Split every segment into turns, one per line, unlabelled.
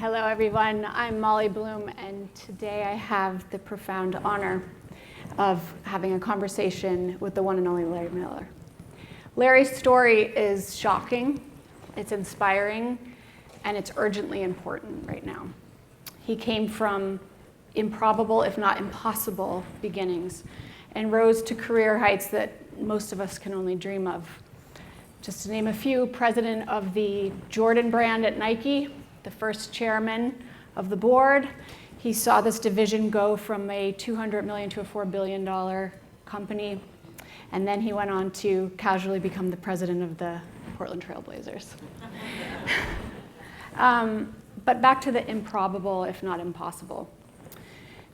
Hello, everyone. I'm Molly Bloom, and today I have the profound honor of having a conversation with the one and only Larry Miller. Larry's story is shocking, it's inspiring, and it's urgently important right now. He came from improbable, if not impossible, beginnings and rose to career heights that most of us can only dream of. Just to name a few, president of the Jordan brand at Nike, the first chairman of the board. He saw this division go from a $200 million to a $4 billion company. And then he went on to casually become the president of the Portland Trail Blazers. But back to the improbable, if not impossible.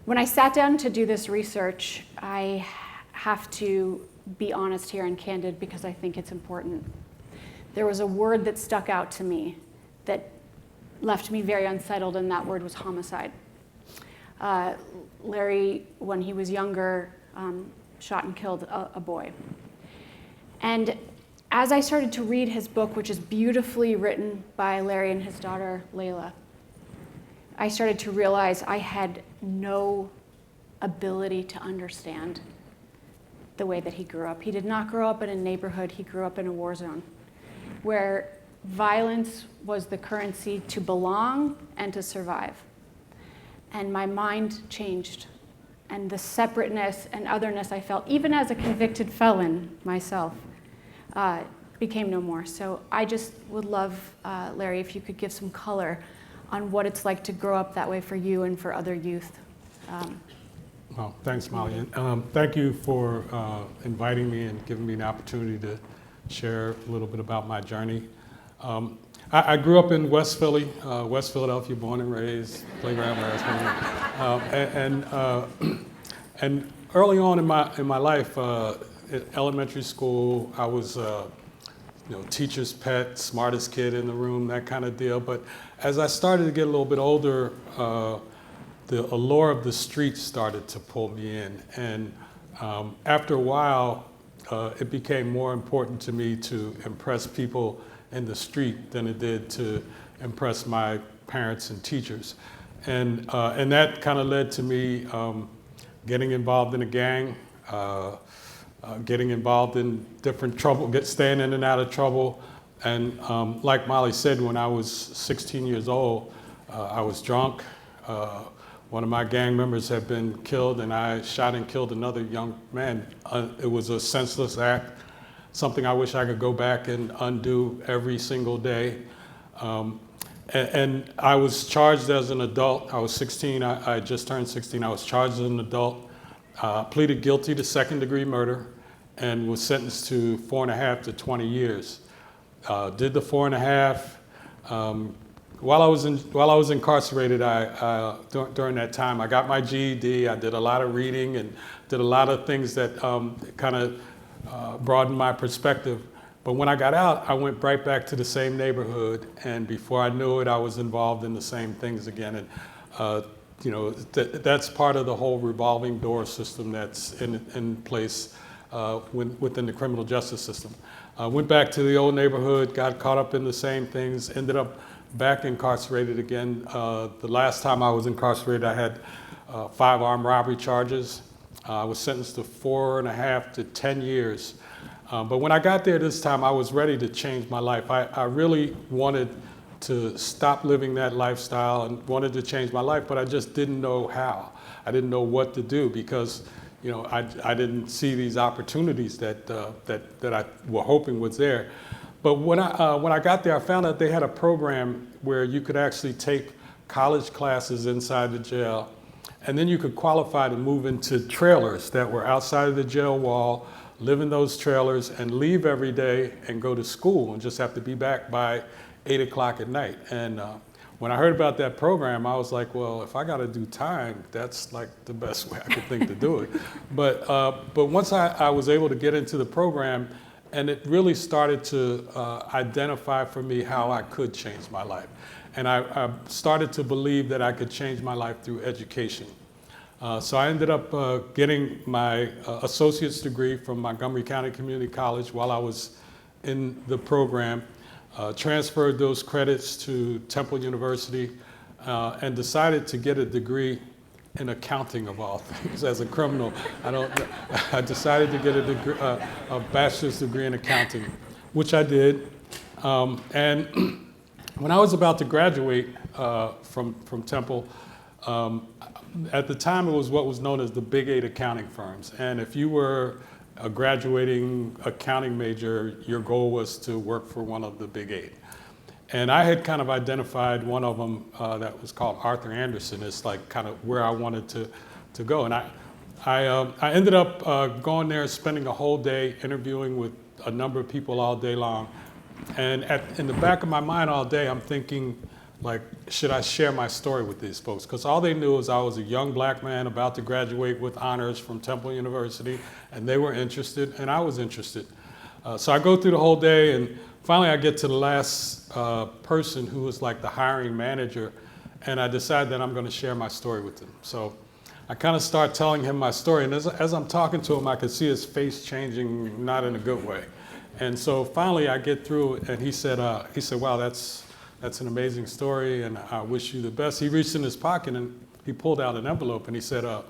When I sat down to do this research, I have to be honest here and candid because I think it's important. There was a word that stuck out to me that left me very unsettled, and that word was homicide. Larry, when he was younger, shot and killed a boy. And as I started to read his book, which is beautifully written by Larry and his daughter, Layla, I started to realize I had no ability to understand the way that he grew up. He did not grow up in a neighborhood, he grew up in a war zone, where violence was the currency to belong and to survive. And my mind changed. And the separateness and otherness I felt, even as a convicted felon myself, became no more. So I just would love, Larry, if you could give some color on what it's like to grow up that way for you and for other youth.
Well, thanks, Molly. And thank you for inviting me and giving me an opportunity to share a little bit about my journey. I grew up in West Philly, West Philadelphia, born and raised, playground where I was born. And early on in my life, in elementary school, I was teacher's pet, smartest kid in the room, that kind of deal. But as I started to get a little bit older, the allure of the streets started to pull me in. And after a while, it became more important to me to impress people in the street than it did to impress my parents and teachers. And that kind of led to me getting involved in a gang, getting involved in different trouble, staying in and out of trouble. And like Molly said, when I was 16 years old, I was drunk. One of my gang members had been killed, and I shot and killed another young man. It was a senseless act, something I wish I could go back and undo every single day. And I was charged as an adult. I was 16, I just turned 16. I was charged as an adult, pleaded guilty to second-degree murder, and was sentenced to 4.5 to 20 years. Did the 4.5. While I was incarcerated, during that time, I got my GED. I did a lot of reading and did a lot of things that kind of broadened my perspective. But when I got out, I went right back to the same neighborhood, and before I knew it, I was involved in the same things again. And that's part of the whole revolving door system that's in place within the criminal justice system. Went back to the old neighborhood, got caught up in the same things, ended up back incarcerated again. The last time I was incarcerated, I had 5 armed robbery charges. I was sentenced to 4.5 to 10 years. But when I got there this time, I was ready to change my life. I really wanted to stop living that lifestyle and wanted to change my life, but I just didn't know how. I didn't know what to do because I didn't see these opportunities that I were hoping was there. But when I got there, I found out they had a program where you could actually take college classes inside the jail, and then you could qualify to move into trailers that were outside of the jail wall, live in those trailers, and leave every day and go to school and just have to be back by 8 o'clock at night. And when I heard about that program, I was like, well, if I got to do time, that's like the best way I could think to do it. But once I was able to get into the program, and it really started to identify for me how I could change my life. And I started to believe that I could change my life through education. So I ended up getting my associate's degree from Montgomery County Community College while I was in the program, transferred those credits to Temple University, and decided to get a degree in accounting of all things. As a criminal, I decided to get a bachelor's degree in accounting, which I did. And when I was about to graduate from Temple, at the time it was what was known as the Big Eight accounting firms. And if you were a graduating accounting major, your goal was to work for one of the Big Eight. And I had kind of identified one of them that was called Arthur Andersen as like kind of where I wanted to go. And I ended up going there, spending a whole day interviewing with a number of people all day long. And in the back of my mind all day, I'm thinking, like, should I share my story with these folks? Because all they knew is I was a young black man about to graduate with honors from Temple University, and they were interested, and I was interested. So I go through the whole day, and finally I get to the last person who was like the hiring manager, and I decide that I'm going to share my story with him. So I kind of start telling him my story, and as I'm talking to him, I could see his face changing, not in a good way. And so finally I get through, and he said, wow, that's an amazing story, and I wish you the best. He reached in his pocket and he pulled out an envelope, and he said, I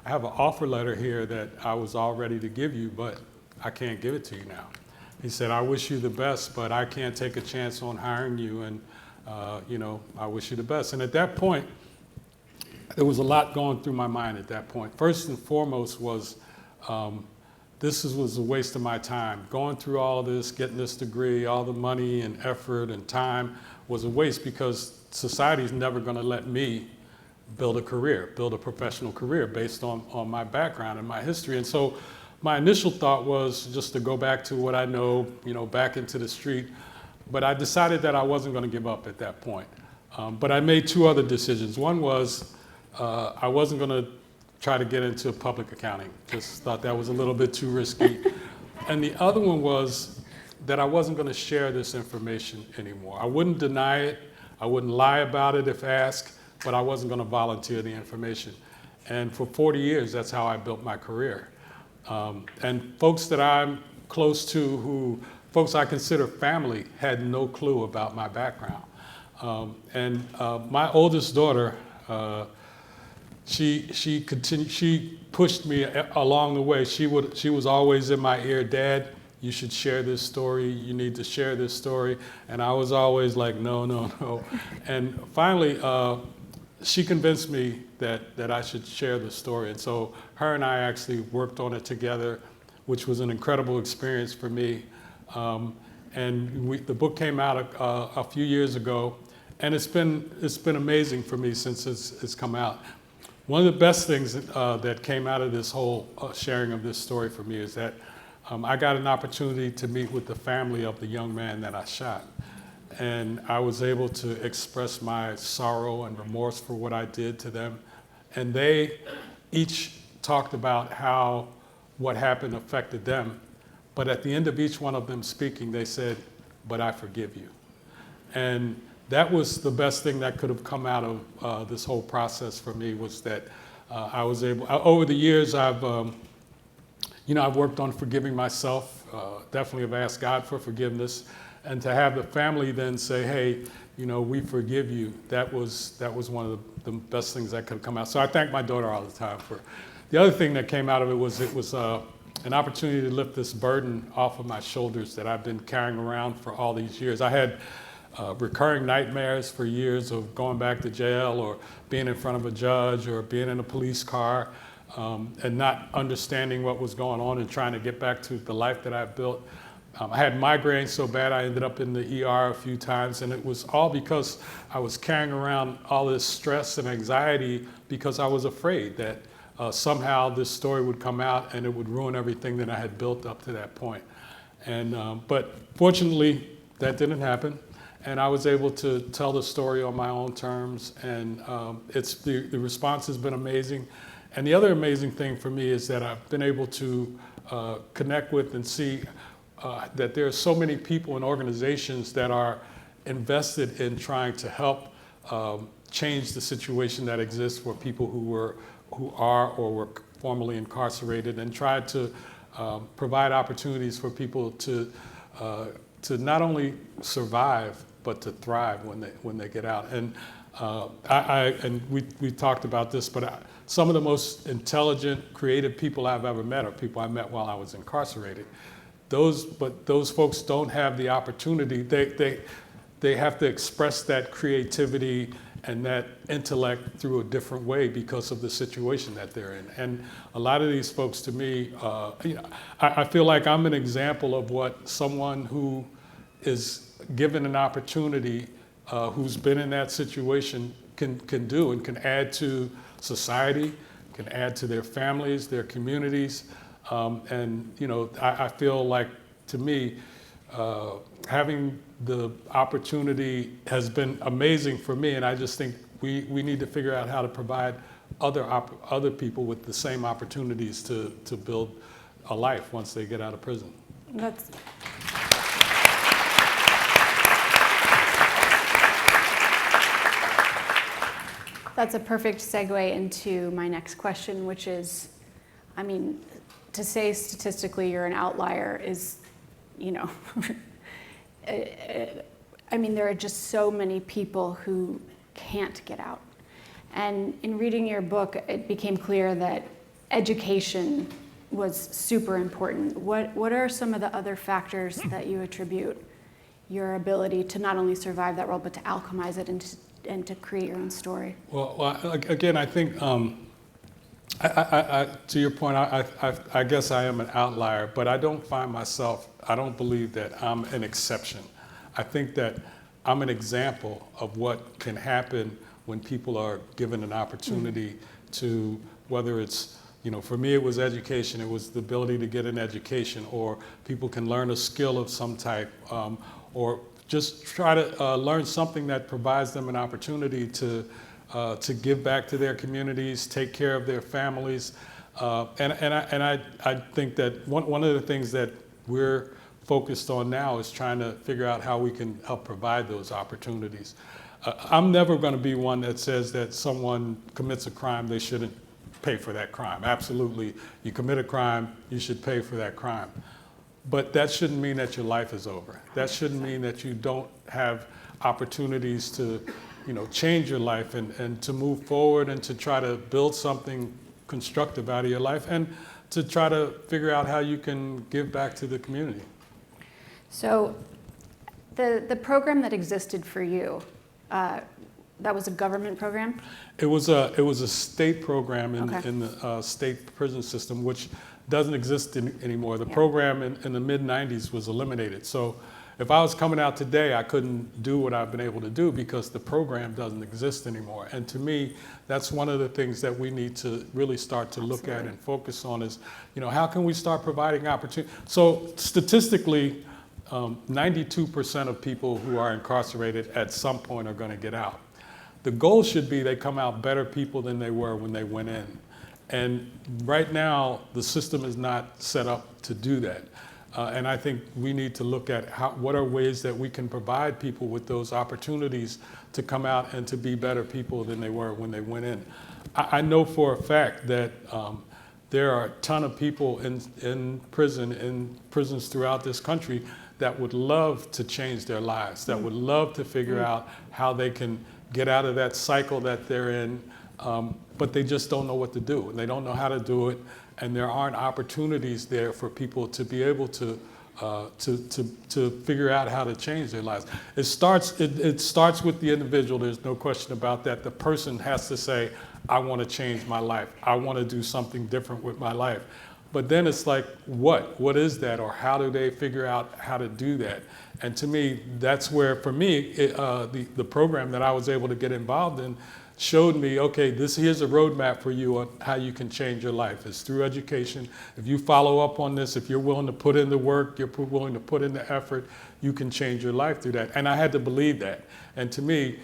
have an offer letter here that I was all ready to give you, but I can't give it to you now. He said, I wish you the best, but I can't take a chance on hiring you, and I wish you the best. And at that point, there was a lot going through my mind at that point. First and foremost was, this was a waste of my time. Going through all of this, getting this degree, all the money and effort and time was a waste, because society's never going to let me build a professional career based on my background and my history. And so my initial thought was just to go back to what I know, back into the street. But I decided that I wasn't going to give up at that point. But I made two other decisions. One was I wasn't going to try to get into public accounting. Just thought that was a little bit too risky. And the other one was that I wasn't going to share this information anymore. I wouldn't deny it. I wouldn't lie about it if asked, but I wasn't going to volunteer the information. And for 40 years, that's how I built my career. And folks that I'm close to, folks I consider family, had no clue about my background. My oldest daughter, she pushed me along the way. She was always in my ear, Dad, you should share this story. You need to share this story. And I was always like, no. And finally, she convinced me that I should share the story. And so her and I actually worked on it together, which was an incredible experience for me. The book came out a few years ago, and it's been amazing for me since it's come out. One of the best things that came out of this whole sharing of this story for me is that I got an opportunity to meet with the family of the young man that I shot. And I was able to express my sorrow and remorse for what I did to them. And they each talked about how what happened affected them. But at the end of each one of them speaking, they said, but I forgive you. And that was the best thing that could have come out of this whole process for me, was that I was able, over the years, I've worked on forgiving myself, definitely have asked God for forgiveness. And to have the family then say, hey, we forgive you, that was one of the best things that could have come out. So I thank my daughter all the time for. The other thing that came out of it was an opportunity to lift this burden off of my shoulders that I've been carrying around for all these years. I had recurring nightmares for years of going back to jail or being in front of a judge or being in a police car and not understanding what was going on and trying to get back to the life that I've built. I had migraines so bad I ended up in the ER a few times, and it was all because I was carrying around all this stress and anxiety because I was afraid that somehow this story would come out and it would ruin everything that I had built up to that point. But fortunately, that didn't happen, and I was able to tell the story on my own terms, and the response has been amazing. And the other amazing thing for me is that I've been able to connect with and see that there are so many people and organizations that are invested in trying to help change the situation that exists for people who are or were formerly incarcerated, and try to provide opportunities for people to not only survive but to thrive when they get out. And And we talked about this, but some of the most intelligent, creative people I've ever met are people I met while I was incarcerated. But those folks don't have the opportunity. They have to express that creativity and that intellect through a different way because of the situation that they're in. And a lot of these folks, to me, I feel like I'm an example of what someone who is given an opportunity, who's been in that situation, can do and can add to society, can add to their families, their communities. And I feel like, to me, having the opportunity has been amazing for me, and I just think we need to figure out how to provide other people with the same opportunities to build a life once they get out of prison.
That's a perfect segue into my next question, which is, I mean, to say statistically you're an outlier is, I mean, there are just so many people who can't get out. And in reading your book, it became clear that education was super important. What are some of the other factors that you attribute your ability to not only survive that world, but to alchemize it and to create your own story?
Well, again, I think, to your point, I guess I am an outlier, but I don't believe that I'm an exception. I think that I'm an example of what can happen when people are given an opportunity to, whether it's, for me it was education, it was the ability to get an education, or people can learn a skill of some type, or just try to learn something that provides them an opportunity to give back to their communities, take care of their families. And I think that one of the things that we're focused on now is trying to figure out how we can help provide those opportunities. I'm never going to be one that says that someone commits a crime, they shouldn't pay for that crime. Absolutely, you commit a crime, you should pay for that crime. But that shouldn't mean that your life is over. That shouldn't mean that you don't have opportunities to change your life and to move forward and to try to build something constructive out of your life and to try to figure out how you can give back to the community. So
the program that existed for you, that was a government program?
It was a state program in the state prison system, which doesn't exist anymore. The program in the mid-90s was eliminated. So if I was coming out today, I couldn't do what I've been able to do because the program doesn't exist anymore. And to me, that's one of the things that we need to really start to look at and focus on is, how can we start providing opportunity? So statistically, 92% of people who are incarcerated at some point are going to get out. The goal should be they come out better people than they were when they went in. And right now, the system is not set up to do that. And I think we need to look at what are ways that we can provide people with those opportunities to come out and to be better people than they were when they went in. I know for a fact that there are a ton of people in prisons throughout this country that would love to change their lives, that would love to figure out how they can get out of that cycle that they're in, but they just don't know what to do. And they don't know how to do it, and there aren't opportunities there for people to be able to figure out how to change their lives. It starts with the individual, there's no question about that. The person has to say, I want to change my life. I want to do something different with my life. But then it's like, what is that? Or how do they figure out how to do that? And to me, that's where, for me, the program that I was able to get involved in showed me, okay, here's a roadmap for you on how you can change your life. It's through education. If you follow up on this, if you're willing to put in the work, you're willing to put in the effort, you can change your life through that. And I had to believe that. And to me,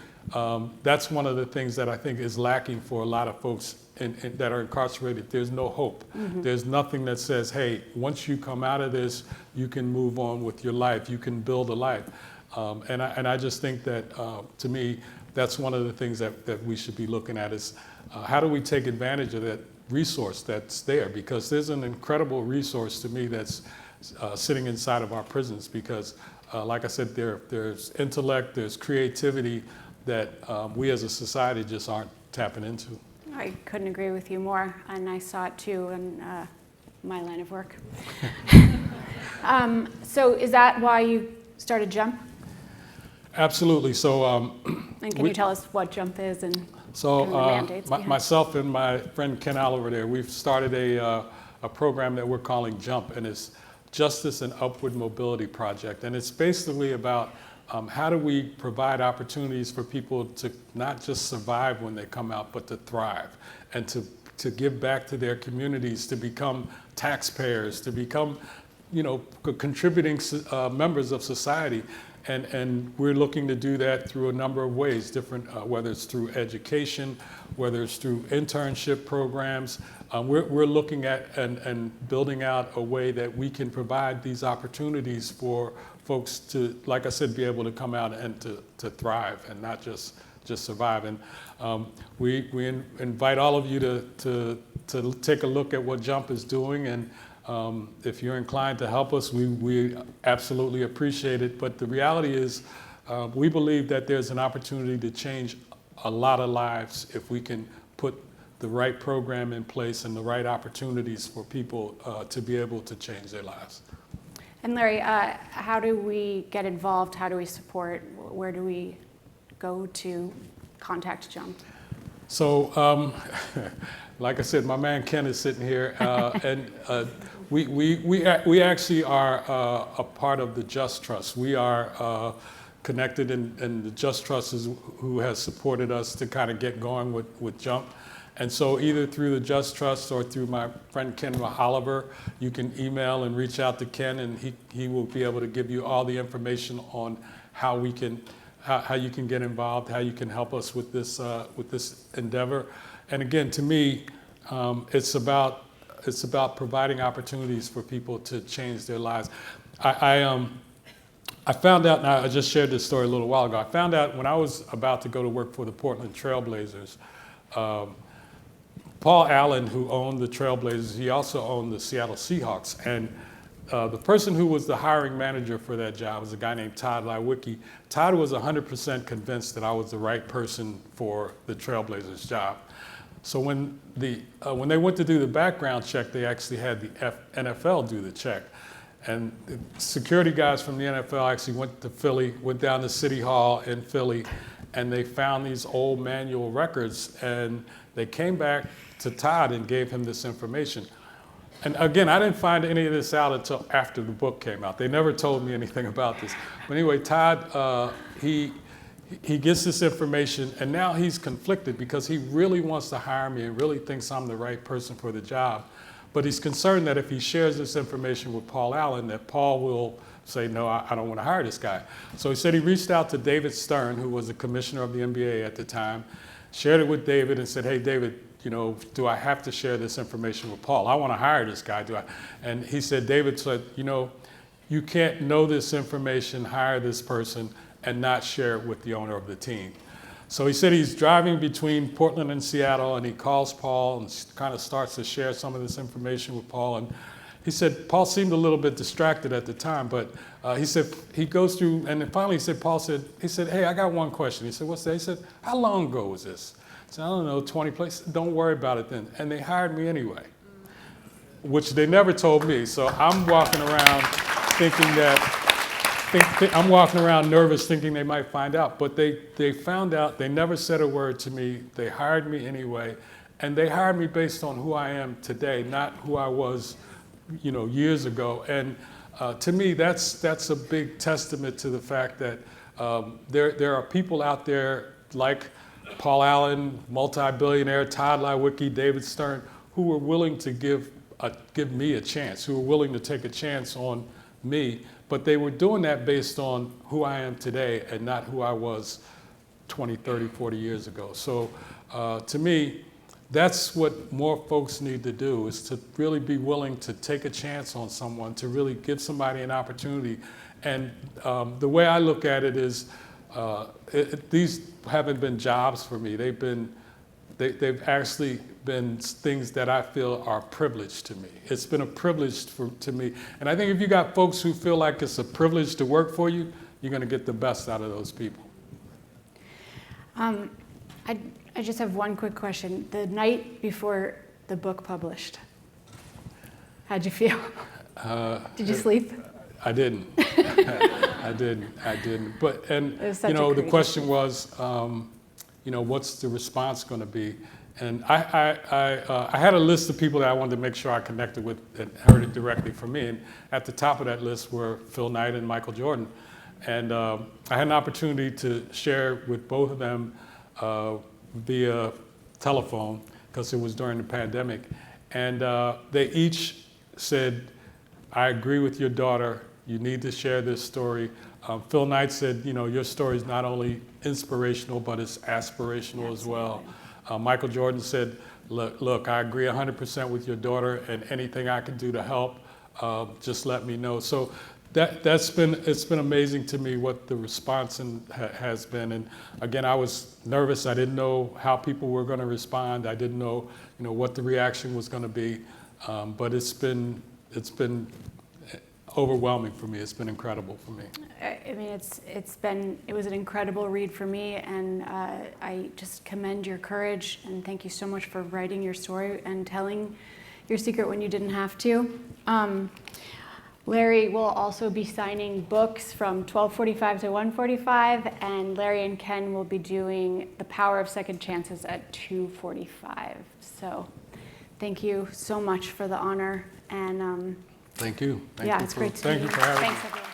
that's one of the things that I think is lacking for a lot of folks that are incarcerated. There's no hope. Mm-hmm. There's nothing that says, hey, once you come out of this, you can move on with your life. You can build a life. And I just think that, to me, that's one of the things that we should be looking at is how do we take advantage of that resource that's there? Because there's an incredible resource to me that's sitting inside of our prisons because, like I said, there's intellect, there's creativity that we as a society just aren't tapping into.
I couldn't agree with you more, and I saw it too in my line of work. So is that why you started JUMP?
Absolutely. So,
And can you tell us what JUMP is and
so
kind of the mandates behind it?
myself and my friend Ken Oliver there, we've started a program that we're calling JUMP, and it's Justice and Upward Mobility Project. And it's basically about how do we provide opportunities for people to not just survive when they come out, but to thrive and to give back to their communities, to become taxpayers, to become, contributing members of society. And we're looking to do that through a number of ways, different, whether it's through education, whether it's through internship programs. We're looking at and building out a way that we can provide these opportunities for folks to, like I said, be able to come out and to thrive and not just survive. And we invite all of you to take a look at what JUMP is doing. And if you're inclined to help us, we absolutely appreciate it. But the reality is, we believe that there's an opportunity to change a lot of lives if we can put the right program in place and the right opportunities for people to be able to change their lives.
And Larry, how do we get involved? How do we support? Where do we go to contact JUMP?
So, like I said, my man Ken is sitting here, and we actually are a part of the Just Trust. We are connected, and the Just Trust is who has supported us to kind of get going with JUMP. And so either through the Just Trust or through my friend Ken Oliver, you can email and reach out to Ken, and he will be able to give you all the information on how we can, how you can get involved, how you can help us with this endeavor. And again, to me, it's about providing opportunities for people to change their lives. I found out, and I just shared this story a little while ago. I found out when I was about to go to work for the Portland Trailblazers. Paul Allen, who owned the Trailblazers, he also owned the Seattle Seahawks. And the person who was the hiring manager for that job was a guy named Todd Lewicki. Todd was 100% convinced that I was the right person for the Trailblazers job. So when they went to do the background check, they actually had the NFL do the check. And the security guys from the NFL actually went to Philly, went down to City Hall in Philly, and they found these old manual records, and they came back to Todd and gave him this information. And again, I didn't find any of this out until after the book came out. They never told me anything about this. But anyway, Todd, he gets this information, and now he's conflicted because he really wants to hire me and really thinks I'm the right person for the job. But he's concerned that if he shares this information with Paul Allen, that Paul will say, no, I don't want to hire this guy. So he said he reached out to David Stern, who was the commissioner of the NBA at the time, shared it with David and said, hey, David, do I have to share this information with Paul? I want to hire this guy. And he said, David said, you can't know this information, hire this person, and not share it with the owner of the team. So he said he's driving between Portland and Seattle, and he calls Paul and kind of starts to share some of this information with Paul. And he said Paul seemed a little bit distracted at the time, but he said he goes through, and then finally he said, hey, I got one question. He said, what's that? He said, how long ago was this? I said, I don't know, 20 places. Don't worry about it then. And they hired me anyway, which they never told me. So I'm walking around thinking I'm walking around nervous thinking they might find out. But they found out. They never said a word to me. They hired me anyway. And they hired me based on who I am today, not who I was, years ago. And to me, that's a big testament to the fact that there are people out there like Paul Allen, multi-billionaire, Todd Lewicki, David Stern, who were willing to give me a chance, who were willing to take a chance on me, but they were doing that based on who I am today and not who I was 20, 30, 40 years ago. So to me, that's what more folks need to do, is to really be willing to take a chance on someone, to really give somebody an opportunity. And the way I look at it is, these haven't been jobs for me. They've actually been things that I feel are privileged to me. It's been a privilege to me. And I think if you got folks who feel like it's a privilege to work for you, you're going to get the best out of those people.
I just have one quick question. The night before the book published, how'd you feel? Did you sleep?
I didn't. I didn't. But,
It was such
you
a
know, the
crazy
question was, you know, what's the response going to be? And I had a list of people that I wanted to make sure I connected with and heard it directly from me. And at the top of that list were Phil Knight and Michael Jordan. And I had an opportunity to share with both of them via telephone, because it was during the pandemic. And they each said, I agree with your daughter. You need to share this story. Phil Knight said, you know, your story is not only inspirational, but it's aspirational as well. Michael Jordan said, look, I agree 100% with your daughter, and anything I can do to help, just let me know. So it's been amazing to me what the response has been. And again, I was nervous. I didn't know how people were going to respond. I didn't know, you know, what the reaction was going to be. But it's been overwhelming for me. It's been incredible for me.
I mean, it was an incredible read for me, and I just commend your courage, and thank you so much for writing your story and telling your secret when you didn't have to. Larry will also be signing books from 12:45 to 1:45, and Larry and Ken will be doing The Power of Second Chances at 2:45. So thank you so much for the honor, and
Thank you.
yeah, it's great to meet you.
Thank you for having me.
Thanks, everyone.